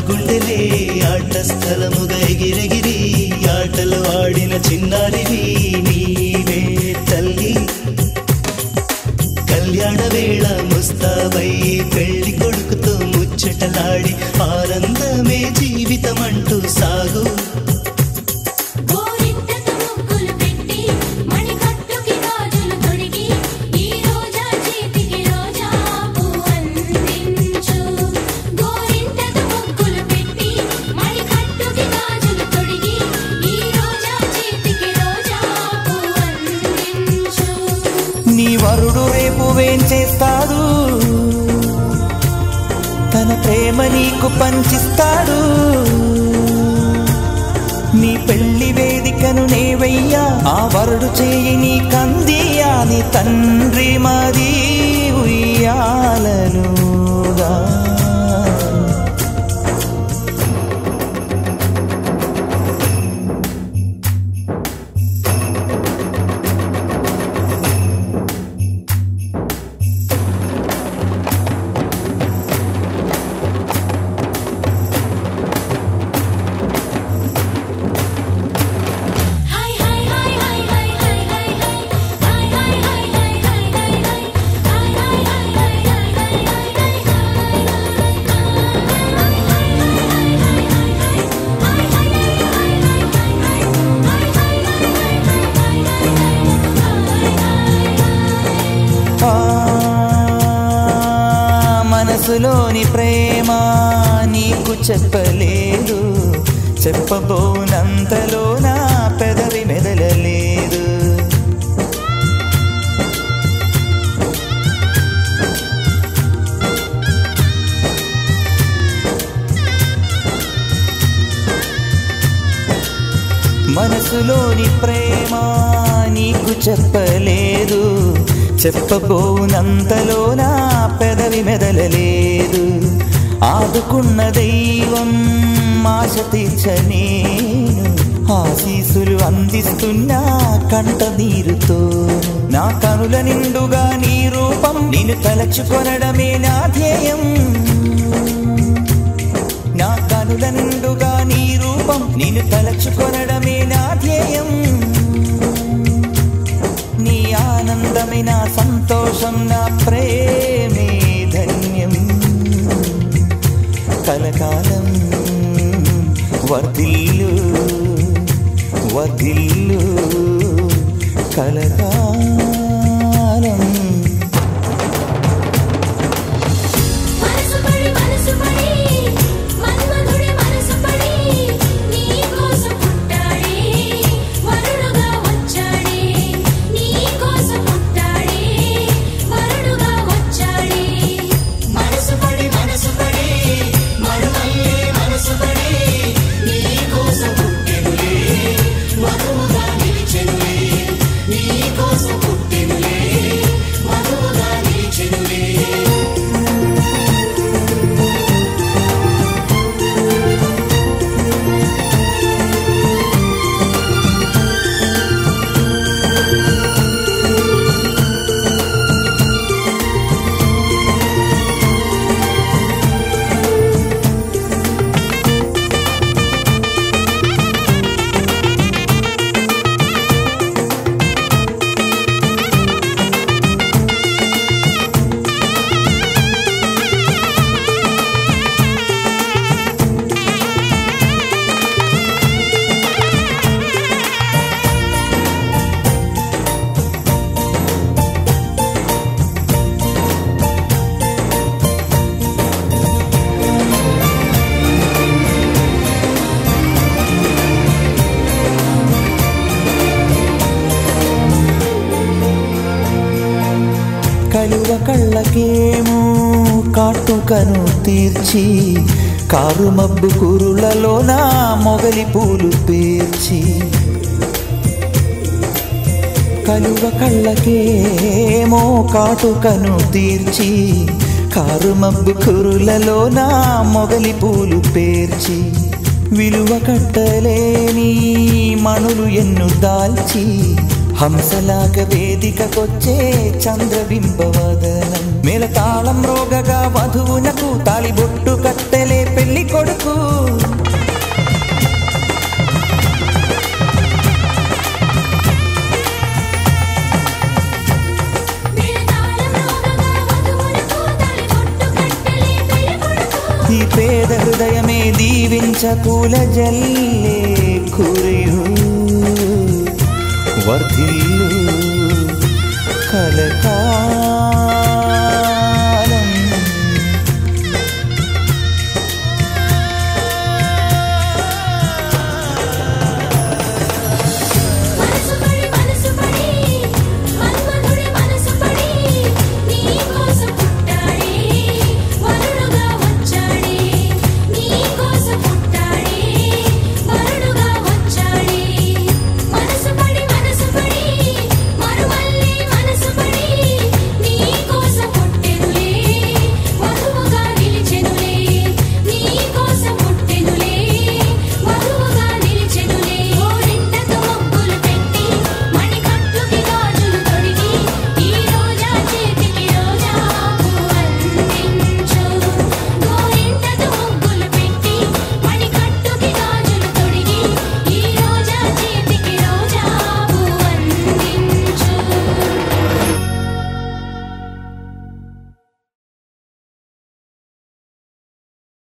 గుండెలే ఆట స్థలముగా ఎగిరెగిరి ఆటలు ఆడిన చిన్నారివి నీవే తల్లి. కళ్యాణ వేళ ముస్తాబై పెళ్లి కొడుకుతో ముచ్చటలాడి ఆనందమే జీవితమంటూ సాగు. నీ వరుడు రేపు వేంచేస్తాడు, తన ప్రేమ నీకు పంచిస్తాడు. నీ పెళ్లి వేదికను నేవయ్యా, ఆ వరుడు చేయి నీ కందియా. నీ తండ్రి మది ఉయ్యాలనుగా మనసులోని ప్రేమ నీకు చెప్పలేదు, చెప్పబోనంతలో నా పెదవి మెదలలేదు. మనసులోని ప్రేమ నీకు చెప్పలేదు, చెప్పబోనంతలో నా పెదవి మెదలలేదు. ఆదుకున్న దైవం ఆశ తీర్చనే ఆశీసులు అందిస్తున్నా కంట నీరుతో. నా కనుల నిండుగా నీ రూపం నిన్ను తలచుకొనడమే నా ధ్యేయం. నా కనుల నిండుగా నీ రూపం నిన్ను తలచుకొనడమే నా ధ్యేయం. నీ ఆనందమే నా సంతోషం, నా ప్రేమే ధన్యం. కలకాలం వర్ధిల్లు వర్ధిల్లు కలకాలం. కలువ కళ్ళకేమో కాటుకను తీర్చి కారు మబ్బు కురులలో నా మొగలి పూలు పేర్చి. కలువ కళ్ళకేమో కాటుకను తీర్చి కారు మబ్బు కురులలో నా మొగలి పూలు పేర్చి. విలువ కట్టలేని మణులు ఎన్ను దాల్చి హంసలాగ వేదికకొచ్చే చంద్రబింబవదనం. మేళతాళం రోగగా వధువునకు తాళిబొట్టు కట్టెలే పెళ్లి కొడుకు. ఈ పేద హృదయమే దీవించ పూల జల్లే కురియు వర్ధిల్లు కలకాలం.